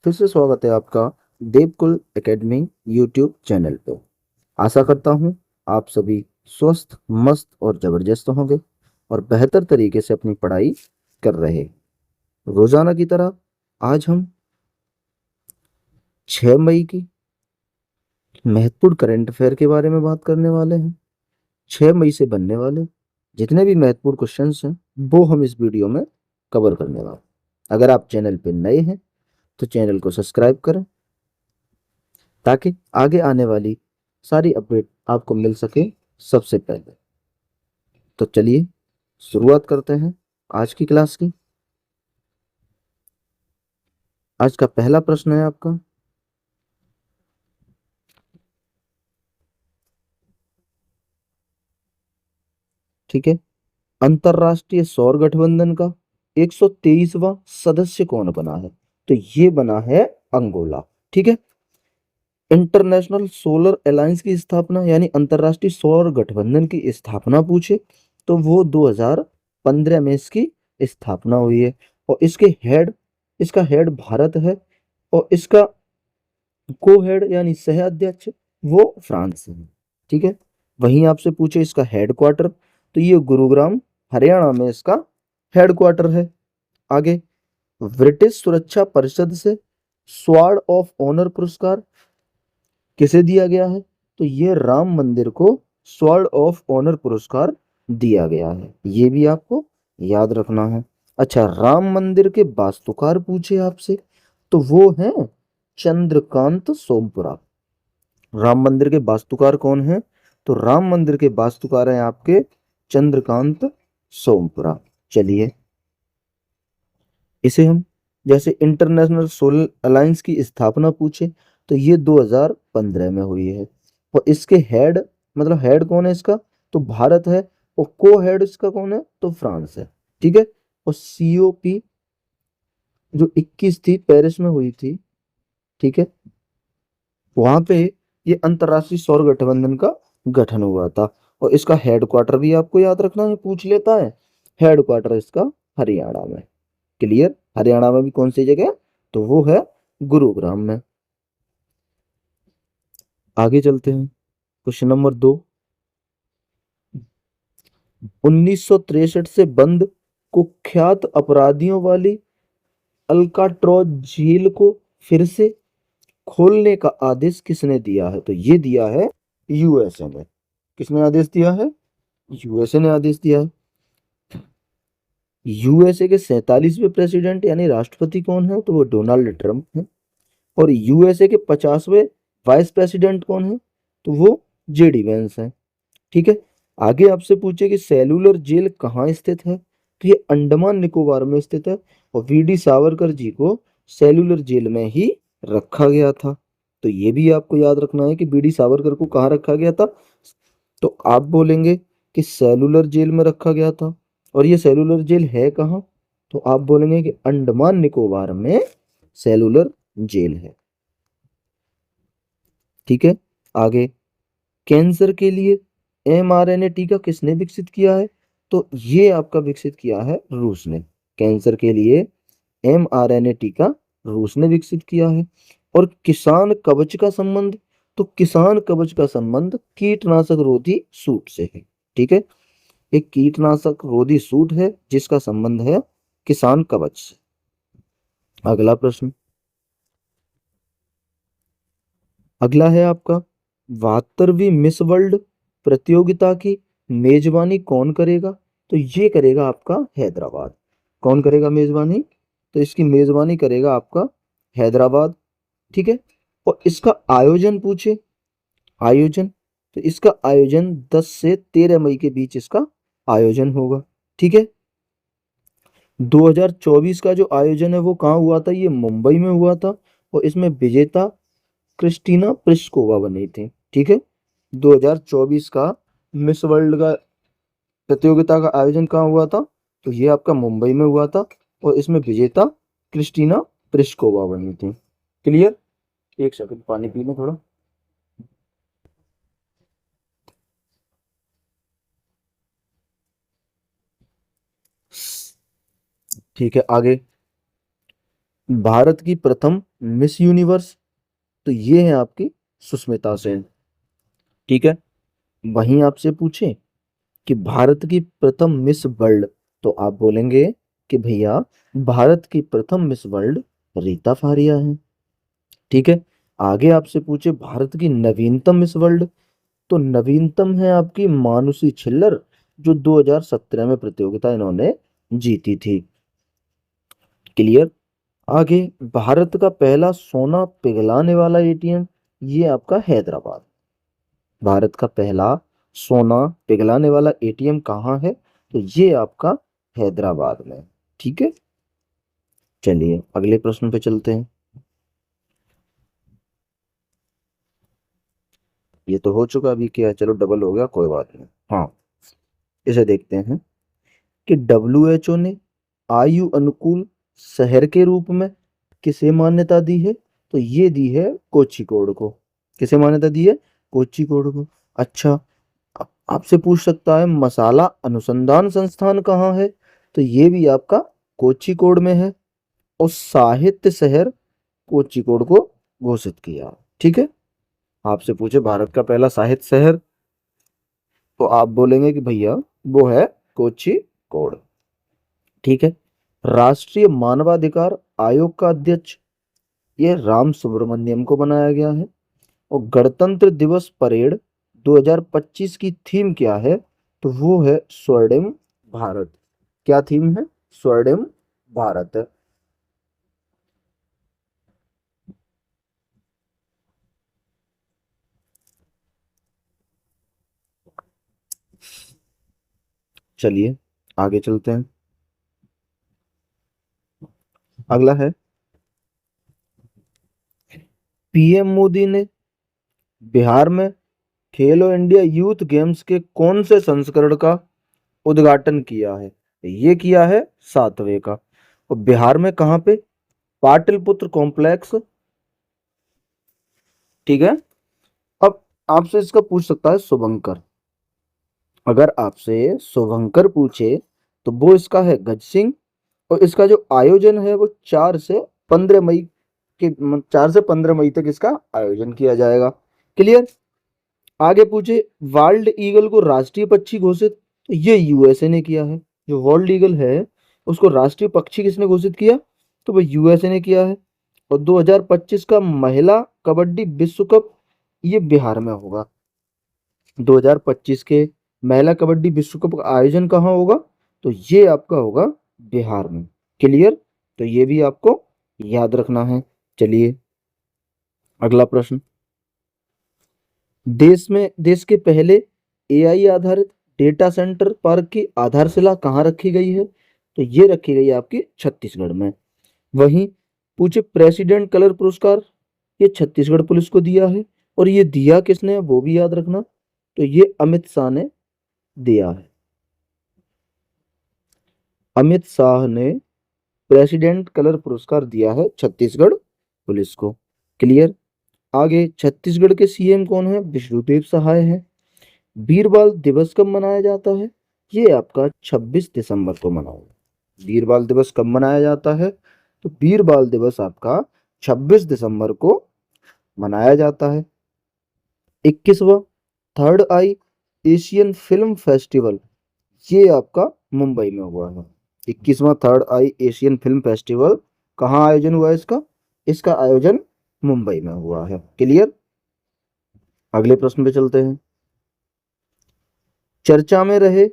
फिर से स्वागत है आपका देवकुल एकेडमी यूट्यूब चैनल पे। आशा करता हूँ आप सभी स्वस्थ, मस्त और जबरदस्त होंगे और बेहतर तरीके से अपनी पढ़ाई कर रहे। रोजाना की तरह आज हम 6 मई की महत्वपूर्ण करंट अफेयर के बारे में बात करने वाले हैं। 6 मई से बनने वाले जितने भी महत्वपूर्ण क्वेश्चंस हैं वो हम इस वीडियो में कवर करने वाले। अगर आप चैनल पे नए हैं तो चैनल को सब्सक्राइब करें ताकि आगे आने वाली सारी अपडेट आपको मिल सके सबसे पहले। तो चलिए शुरुआत करते हैं आज की क्लास की। आज का पहला प्रश्न है आपका, ठीक है। अंतरराष्ट्रीय सौर गठबंधन का 123वां सदस्य कौन बना है? तो ये बना है अंगोला, ठीक है। इंटरनेशनल सोलर अलायंस की स्थापना यानी अंतरराष्ट्रीय सौर गठबंधन की स्थापना पूछे तो वो 2015 में इसकी स्थापना हुई है और इसका हेड भारत है और इसका को हेड यानी सह अध्यक्ष वो फ्रांस है, ठीक है। वहीं आपसे पूछे इसका हेडक्वार्टर तो ये गुरुग्राम हरियाणा में इसका हेडक्वार्टर है। आगे, ब्रिटिश सुरक्षा परिषद से स्वॉर्ड ऑफ ऑनर पुरस्कार किसे दिया गया है? तो ये राम मंदिर को स्वॉर्ड ऑफ ऑनर पुरस्कार दिया गया है, ये भी आपको याद रखना है। अच्छा, राम मंदिर के वास्तुकार पूछे आपसे तो वो हैं चंद्रकांत सोमपुरा। राम मंदिर के वास्तुकार कौन है? तो राम मंदिर के वास्तुकार हैं आपके चंद्रकांत सोमपुरा। चलिए इसे हम, जैसे इंटरनेशनल सोलर अलायंस की स्थापना पूछे तो ये 2015 में हुई है और इसके हेड, मतलब हेड कौन है इसका? तो भारत है और को हेड इसका कौन है? तो फ्रांस है, ठीक है। और सीओपी जो 21 थी पेरिस में हुई थी, ठीक है, वहां पे ये अंतरराष्ट्रीय सौर गठबंधन का गठन हुआ था और इसका हेडक्वार्टर भी आपको याद रखना है, पूछ लेता है। हेडक्वार्टर इसका हरियाणा में। क्लियर? हरियाणा में भी कौन सी जगह? तो वो है गुरुग्राम में। आगे चलते हैं, क्वेश्चन नंबर 2। 1963 से बंद कुख्यात अपराधियों वाली अल्काट्राज झील को फिर से खोलने का आदेश किसने दिया है? तो ये दिया है यूएसए ने। किसने आदेश दिया है? यूएसए ने आदेश दिया है। यूएसए के 47वें प्रेसिडेंट यानी राष्ट्रपति कौन है? तो वो डोनाल्ड ट्रंप है। और यूएसए के 50वें वाइस प्रेसिडेंट कौन है? तो वो जेडी वेंस है, ठीक है। आगे आपसे पूछे कि सेलुलर जेल कहाँ स्थित है? तो ये अंडमान निकोबार में स्थित है और वीडी सावरकर जी को सेलुलर जेल में ही रखा गया था। तो ये भी आपको याद रखना है कि वीडी सावरकर को कहाँ रखा गया था? तो आप बोलेंगे कि सेलुलर जेल में रखा गया था। और ये सेलुलर जेल है कहाँ? तो आप बोलेंगे कि अंडमान निकोबार में सेलुलर जेल है, ठीक है। आगे, कैंसर के लिए एमआरएनए टीका किसने विकसित किया है? तो ये आपका विकसित किया है रूस ने। कैंसर के लिए एमआरएनए टीका रूस ने विकसित किया है। और किसान कवच का संबंध, तो किसान कवच का संबंध कीटनाशक रोधी सूट से है, ठीक है। एक कीटनाशक रोधी सूट है जिसका संबंध है किसान कवच से। अगला प्रश्न, अगला है आपका 72वीं मिस वर्ल्ड प्रतियोगिता की मेजबानी कौन करेगा? तो ये करेगा आपका हैदराबाद। कौन करेगा मेजबानी? तो इसकी मेजबानी करेगा आपका हैदराबाद, ठीक है। और इसका आयोजन पूछे, आयोजन, तो इसका आयोजन 10 से 13 मई के बीच इसका आयोजन होगा, ठीक है। 2024 का जो आयोजन है वो कहाँ हुआ था? ये मुंबई में हुआ था और इसमें विजेता क्रिस्टीना प्लिस्कोवा बनी थी, ठीक है। 2024 का मिस वर्ल्ड का प्रतियोगिता का आयोजन कहाँ हुआ था? तो ये आपका मुंबई में हुआ था और इसमें विजेता क्रिस्टीना प्लिस्कोवा बनी थी। क्लियर? एक सेकंड पानी पी लो थोड़ा। ठीक है, आगे भारत की प्रथम मिस यूनिवर्स, तो ये है आपकी सुष्मिता सेन। ठीक है। वहीं आपसे पूछे कि भारत की प्रथम मिस वर्ल्ड, तो आप बोलेंगे कि भैया भारत की प्रथम मिस वर्ल्ड रीता फारिया है। ठीक है। आगे आपसे पूछे भारत की नवीनतम मिस वर्ल्ड, तो नवीनतम है आपकी मानुषी छिल्लर, जो 2017 में प्रतियोगिता इन्होंने जीती थी। क्लियर। आगे, भारत का पहला सोना पिघलाने वाला एटीएम, ये आपका हैदराबाद। भारत का पहला सोना पिघलाने वाला एटीएम कहाँ है, तो ये आपका हैदराबाद में। ठीक है। चलिए अगले प्रश्न पे चलते हैं। ये तो हो चुका, अभी क्या है, चलो डबल हो गया, कोई बात नहीं। हाँ, इसे देखते हैं कि WHO ने आयु अनुकूल शहर के रूप में किसे मान्यता दी है, तो ये दी है कोझिकोड को। किसे मान्यता दी है? कोझिकोड को। अच्छा, आपसे पूछ सकता है मसाला अनुसंधान संस्थान कहाँ है, तो ये भी आपका कोझिकोड में है। और साहित्य शहर कोझिकोड को घोषित किया। ठीक है। आपसे पूछे भारत का पहला साहित्य शहर, तो आप बोलेंगे कि भैया वो है कोझिकोड। ठीक है। राष्ट्रीय मानवाधिकार आयोग का अध्यक्ष, ये राम सुब्रमण्यम को बनाया गया है। और गणतंत्र दिवस परेड 2025 की थीम क्या है, तो वो है स्वर्णिम भारत। क्या थीम है? स्वर्णिम भारत। चलिए आगे चलते हैं। अगला है, पीएम मोदी ने बिहार में खेलो इंडिया यूथ गेम्स के कौन से संस्करण का उद्घाटन किया है? ये किया है 7वें का। और बिहार में कहाँ पे? पाटलिपुत्र कॉम्प्लेक्स। ठीक है। अब आपसे इसका पूछ सकता है शुभंकर। अगर आपसे शुभंकर पूछे तो वो इसका है गज सिंह। और इसका जो आयोजन है वो 4 से 15 मई के 4 से 15 मई तक इसका आयोजन किया जाएगा। क्लियर। आगे पूछे वर्ल्ड ईगल को राष्ट्रीय पक्षी घोषित, तो ये यूएसए ने किया है। जो वर्ल्ड ईगल है उसको राष्ट्रीय पक्षी किसने घोषित किया, तो वो यूएसए ने किया है। और 2025 का महिला कबड्डी विश्व कप ये बिहार में होगा। 2025 के महिला कबड्डी विश्व कप का आयोजन कहाँ होगा, तो ये आपका होगा बिहार में। क्लियर। तो ये भी आपको याद रखना है। चलिए अगला प्रश्न, देश के पहले एआई आधारित डेटा सेंटर पार्क की आधारशिला कहाँ रखी गई है, तो ये रखी गई है आपकी छत्तीसगढ़ में। वहीं पूछे प्रेसिडेंट कलर पुरस्कार, ये छत्तीसगढ़ पुलिस को दिया है। और ये दिया किसने है वो भी याद रखना, तो ये अमित शाह ने दिया है। अमित शाह ने प्रेसिडेंट कलर पुरस्कार दिया है छत्तीसगढ़ पुलिस को। क्लियर। आगे, छत्तीसगढ़ के सीएम कौन है? विष्णुदेव सहाय है। वीर बाल दिवस कब मनाया जाता है, ये आपका 26 दिसंबर को मनाया। वीर बाल दिवस कब मनाया जाता है, तो वीर बाल दिवस आपका 26 दिसंबर को मनाया जाता है। 21वां थर्ड आई एशियन फिल्म फेस्टिवल, ये आपका मुंबई में हुआ है। 21वां थर्ड आई एशियन फिल्म फेस्टिवल कहाँ आयोजन हुआ है इसका? इसका आयोजन मुंबई में हुआ है। क्लियर। अगले प्रश्न पे चलते हैं। चर्चा में रहे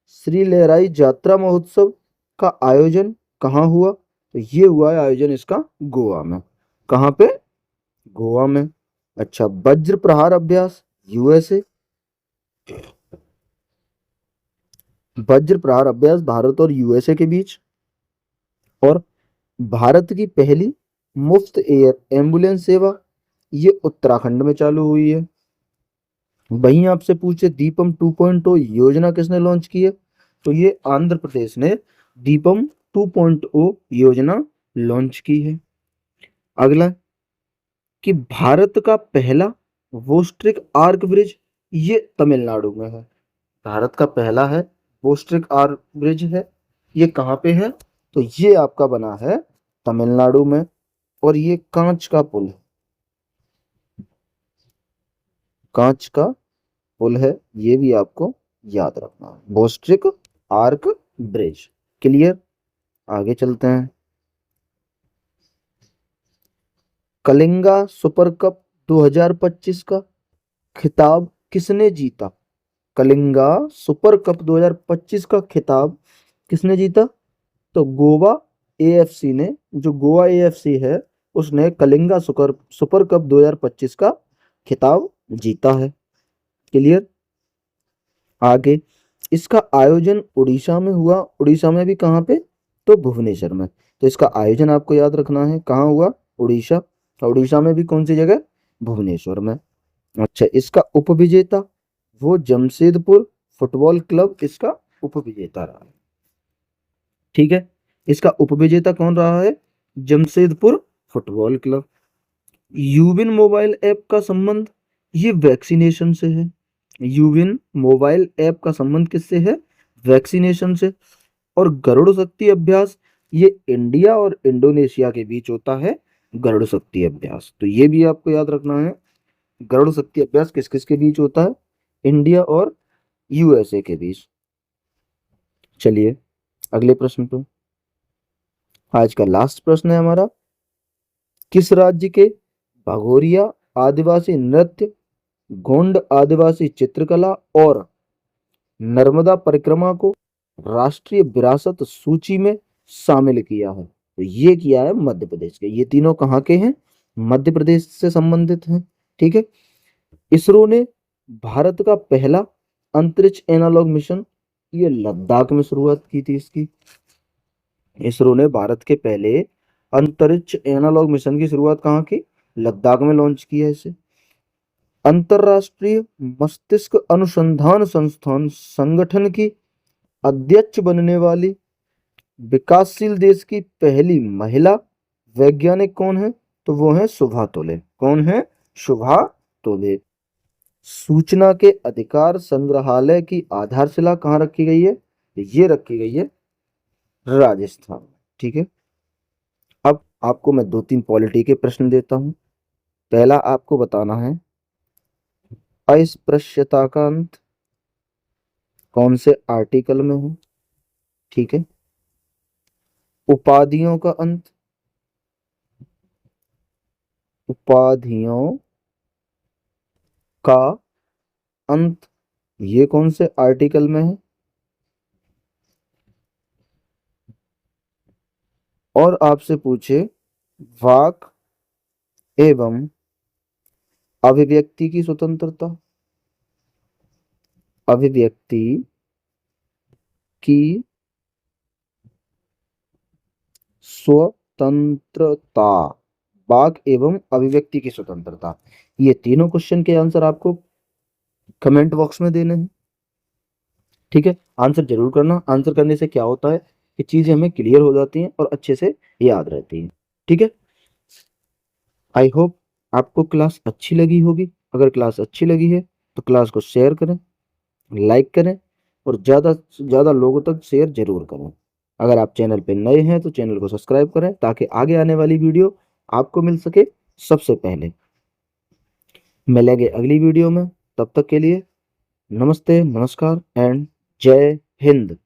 श्री लहराई यात्रा महोत्सव का आयोजन कहाँ हुआ, तो ये हुआ है आयोजन इसका गोवा में। कहाँ पे? गोवा में। अच्छा, वज्र प्रहार अभ्यास यूएसए। वज्र प्रहार अभ्यास भारत और यूएसए के बीच। और भारत की पहली मुफ्त एयर एम्बुलेंस सेवा, ये उत्तराखंड में चालू हुई है। वहीं आपसे पूछे दीपम 2.0 योजना किसने लॉन्च की है, तो ये आंध्र प्रदेश ने दीपम 2.0 योजना लॉन्च की है। अगला, कि भारत का पहला वोस्ट्रिक आर्क ब्रिज, ये तमिलनाडु में है। भारत का पहला है, वोस्ट्रिक आर्क ब्रिज है, ये कहाँ पे है, तो ये आपका बना है तमिलनाडु में। तमिलनाडु में। और ये कांच का पुल है, कांच का पुल है, ये भी आपको याद रखना है। बोस्ट्रिक आर्क ब्रिज। क्लियर। आगे चलते हैं। कलिंगा सुपर कप 2025 का खिताब किसने जीता? कलिंगा सुपर कप 2025 का खिताब किसने जीता? तो गोवा एएफसी ने, जो गोवा एएफसी है उसने कलिंगा सुपर सुपर कप 2025 का खिताब जीता है। क्लियर। आगे, इसका आयोजन उड़ीसा में हुआ। उड़ीसा में भी कहाँ पे? तो भुवनेश्वर में। तो इसका आयोजन आपको याद रखना है, कहाँ हुआ? उड़ीसा। तो उड़ीसा में भी कौन सी जगह? भुवनेश्वर में। अच्छा, इसका उपविजेता, वो जमशेदपुर फुटबॉल क्लब इसका उपविजेता रहा है। ठीक है, इसका उपविजेता कौन रहा है? Jamshedpur football club. यूविन मोबाइल ऐप का संबंध ये वैक्सीनेशन से है। यूविन मोबाइल ऐप का संबंध किससे है? वैक्सीनेशन से। और गरुड़ शक्ति अभ्यास ये इंडिया और इंडोनेशिया के बीच होता है, गरुड़ शक्ति अभ्यास। तो ये भी आपको याद रखना है, गरुड़ शक्ति अभ्यास किस किस के बीच होता है? इंडिया और यूएसए के बीच। चलिए अगले प्रश्न पे। आज का लास्ट प्रश्न है हमारा, किस राज्य के भगोरिया आदिवासी नृत्य, गोंड आदिवासी चित्रकला और नर्मदा परिक्रमा को राष्ट्रीय विरासत सूची में शामिल किया है? तो ये किया है मध्य प्रदेश के। ये तीनों कहाँ के हैं? मध्य प्रदेश से संबंधित हैं। ठीक है। इसरो ने भारत का पहला अंतरिक्ष एनालॉग मिशन ये लद्दाख में शुरुआत की थी इसकी। इसरो ने भारत के पहले अंतरिक्ष एनालॉग मिशन की शुरुआत कहाँ की? लद्दाख में लॉन्च किया है इसे। अंतरराष्ट्रीय मस्तिष्क अनुसंधान संस्थान संगठन की अध्यक्ष बनने वाली विकासशील देश की पहली महिला वैज्ञानिक कौन है? तो वो है सुभा तोले। कौन है? सुभा तोले। सूचना के अधिकार संग्रहालय की आधारशिला कहाँ रखी गई है? ये रखी गई है राजस्थान में। ठीक है। अब आपको मैं 2-3 पॉलिटी के प्रश्न देता हूं। पहला आपको बताना है अस्पृश्यता का अंत कौन से आर्टिकल में है? ठीक है। उपाधियों का अंत, उपाधियों का अंत ये कौन से आर्टिकल में है? और आपसे पूछे वाक एवं अभिव्यक्ति की स्वतंत्रता, अभिव्यक्ति की स्वतंत्रता, वाक एवं अभिव्यक्ति की स्वतंत्रता, ये तीनों क्वेश्चन के आंसर आपको कमेंट बॉक्स में देने हैं। ठीक है, आंसर जरूर करना। आंसर करने से क्या होता है कि चीजें हमें क्लियर हो जाती हैं और अच्छे से याद रहती हैं। ठीक है। आई होप आपको क्लास अच्छी लगी होगी। अगर क्लास अच्छी लगी है तो क्लास को शेयर करें, लाइक करें और ज़्यादा से ज़्यादा लोगों तक शेयर जरूर करें। अगर आप चैनल पे नए हैं तो चैनल को सब्सक्राइब करें ताकि आगे आने वाली वीडियो आपको मिल सके सबसे पहले। मिलेंगे अगली वीडियो में, तब तक के लिए नमस्ते, नमस्कार एंड जय हिंद।